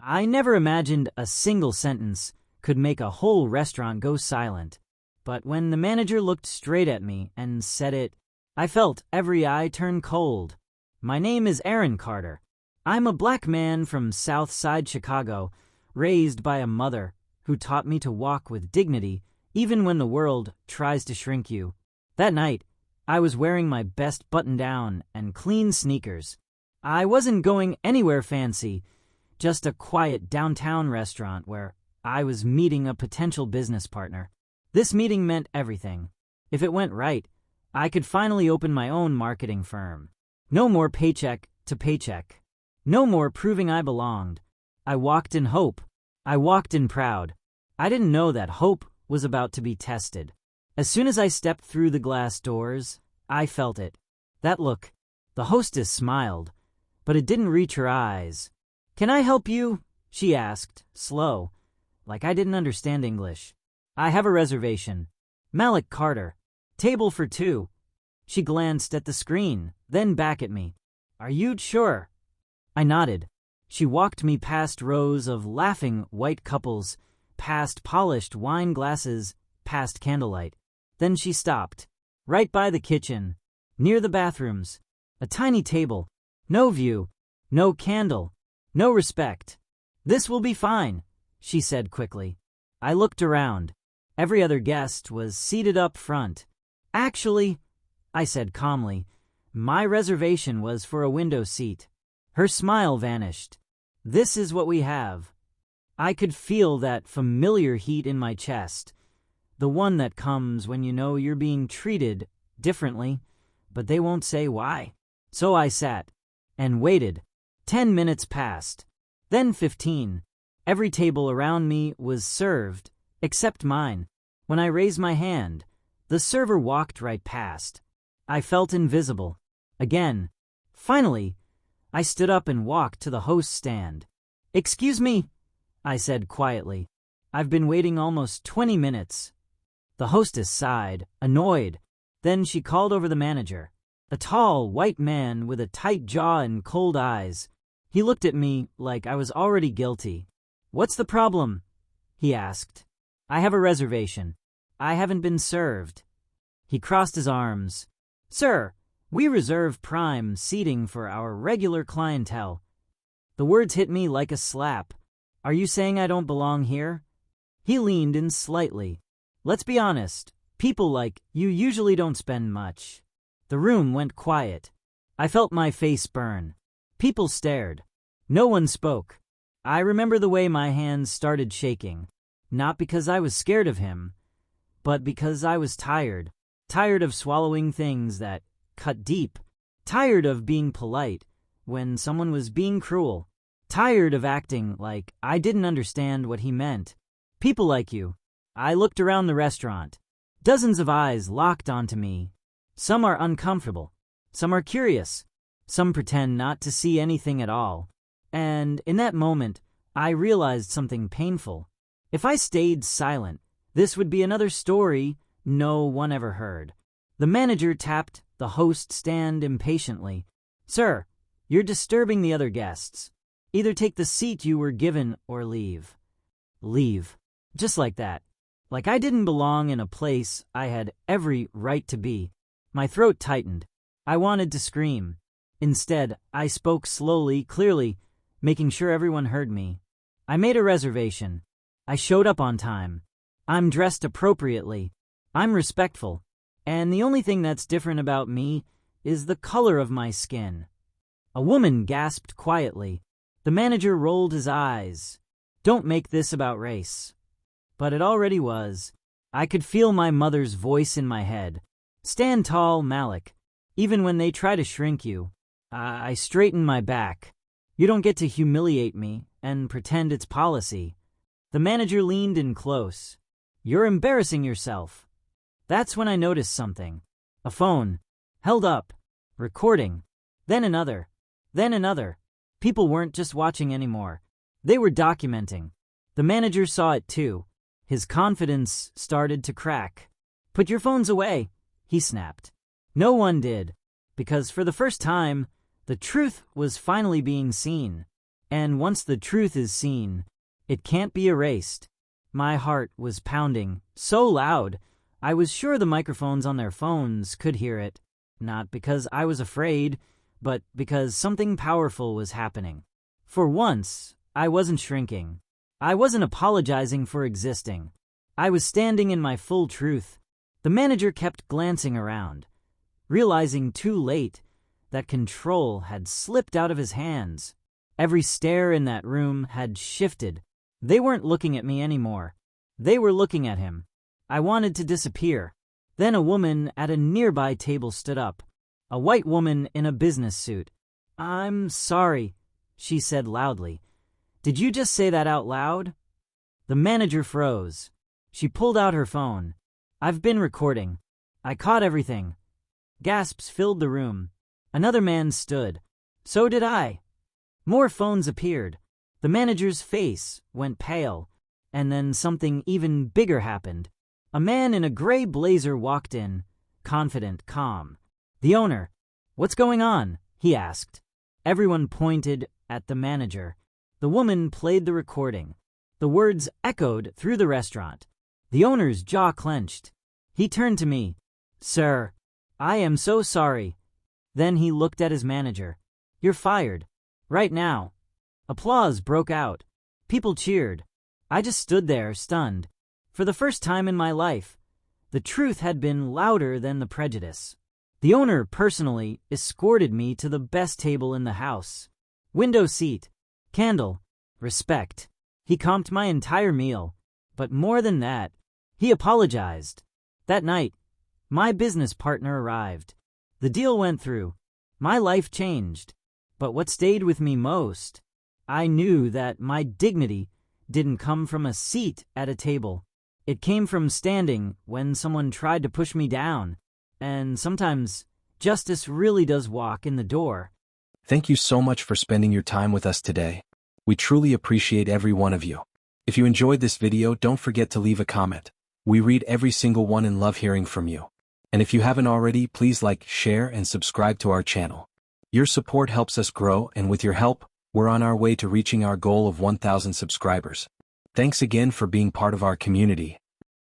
I never imagined a single sentence could make a whole restaurant go silent. But when the manager looked straight at me and said it, I felt every eye turn cold. My name is Aaron Carter. I'm a black man from South Side Chicago, raised by a mother who taught me to walk with dignity even when the world tries to shrink you. That night, I was wearing my best button-down and clean sneakers. I wasn't going anywhere fancy, just a quiet downtown restaurant where I was meeting a potential business partner. This meeting meant everything. If it went right, I could finally open my own marketing firm. No more paycheck to paycheck. No more proving I belonged. I walked in hope. I walked in proud. I didn't know that hope was about to be tested. As soon as I stepped through the glass doors, I felt it. That look. The hostess smiled, but it didn't reach her eyes. "Can I help you?" she asked, slow, like I didn't understand English. "I have a reservation. Malik Carter. Table for 2. She glanced at the screen, then back at me. "Are you sure?" I nodded. She walked me past rows of laughing white couples, past polished wine glasses, past candlelight. Then she stopped, right by the kitchen, near the bathrooms. A tiny table. No view, no candle, no respect. "This will be fine," she said quickly. I looked around. Every other guest was seated up front. "Actually," I said calmly, "my reservation was for a window seat." Her smile vanished. "This is what we have." I could feel that familiar heat in my chest, the one that comes when you know you're being treated differently, but they won't say why. So I sat and waited. 10 minutes passed, then 15. Every table around me was served, except mine. When I raised my hand, the server walked right past. I felt invisible. Again. Finally, I stood up and walked to the host's stand. "Excuse me," I said quietly. "I've been waiting almost 20 minutes. The hostess sighed, annoyed. Then she called over the manager, a tall, white man with a tight jaw and cold eyes. He looked at me like I was already guilty. "What's the problem?" he asked. "I have a reservation. I haven't been served." He crossed his arms. "Sir, we reserve prime seating for our regular clientele." The words hit me like a slap. "Are you saying I don't belong here?" He leaned in slightly. "Let's be honest. People like you usually don't spend much." The room went quiet. I felt my face burn. People stared. No one spoke. I remember the way my hands started shaking. Not because I was scared of him, but because I was tired. Tired of swallowing things that cut deep. Tired of being polite when someone was being cruel. Tired of acting like I didn't understand what he meant. People like you. I looked around the restaurant. Dozens of eyes locked onto me. Some are uncomfortable. Some are curious. Some pretend not to see anything at all. And in that moment, I realized something painful. If I stayed silent, this would be another story no one ever heard. The manager tapped the host stand impatiently. "Sir, you're disturbing the other guests. Either take the seat you were given or leave." Leave. Just like that. Like I didn't belong in a place I had every right to be. My throat tightened. I wanted to scream. Instead, I spoke slowly, clearly, making sure everyone heard me. "I made a reservation. I showed up on time. I'm dressed appropriately. I'm respectful. And the only thing that's different about me is the color of my skin." A woman gasped quietly. The manager rolled his eyes. "Don't make this about race." But it already was. I could feel my mother's voice in my head. "Stand tall, Malik. Even when they try to shrink you." I straightened my back. "You don't get to humiliate me and pretend it's policy." The manager leaned in close. "You're embarrassing yourself." That's when I noticed something. A phone. Held up. Recording. Then another. Then another. People weren't just watching anymore. They were documenting. The manager saw it too. His confidence started to crack. "Put your phones away," he snapped. No one did, because for the first time, the truth was finally being seen. And once the truth is seen, it can't be erased. My heart was pounding so loud, I was sure the microphones on their phones could hear it. Not because I was afraid, but because something powerful was happening. For once, I wasn't shrinking. I wasn't apologizing for existing. I was standing in my full truth. The manager kept glancing around, realizing too late that control had slipped out of his hands. Every stare in that room had shifted. They weren't looking at me anymore. They were looking at him. I wanted to disappear. Then a woman at a nearby table stood up. A white woman in a business suit. "I'm sorry," she said loudly. "Did you just say that out loud?" The manager froze. She pulled out her phone. "I've been recording. I caught everything." Gasps filled the room. Another man stood. "So did I." More phones appeared. The manager's face went pale, and then something even bigger happened. A man in a gray blazer walked in, confident, calm. "The owner." "What's going on?" he asked. Everyone pointed at the manager. The woman played the recording. The words echoed through the restaurant. The owner's jaw clenched. He turned to me. "Sir, I am so sorry." Then he looked at his manager. "You're fired. Right now." Applause broke out. People cheered. I just stood there, stunned. For the first time in my life, the truth had been louder than the prejudice. The owner personally escorted me to the best table in the house. Window seat, candle, respect. He comped my entire meal. But more than that, he apologized. That night, my business partner arrived. The deal went through. My life changed. But what stayed with me most, I knew that my dignity didn't come from a seat at a table. It came from standing when someone tried to push me down. And sometimes justice really does walk in the door. Thank you so much for spending your time with us today. We truly appreciate every one of you. If you enjoyed this video, don't forget to leave a comment. We read every single one and love hearing from you. And if you haven't already, please like, share, and subscribe to our channel. Your support helps us grow, and with your help, we're on our way to reaching our goal of 1,000 subscribers. Thanks again for being part of our community.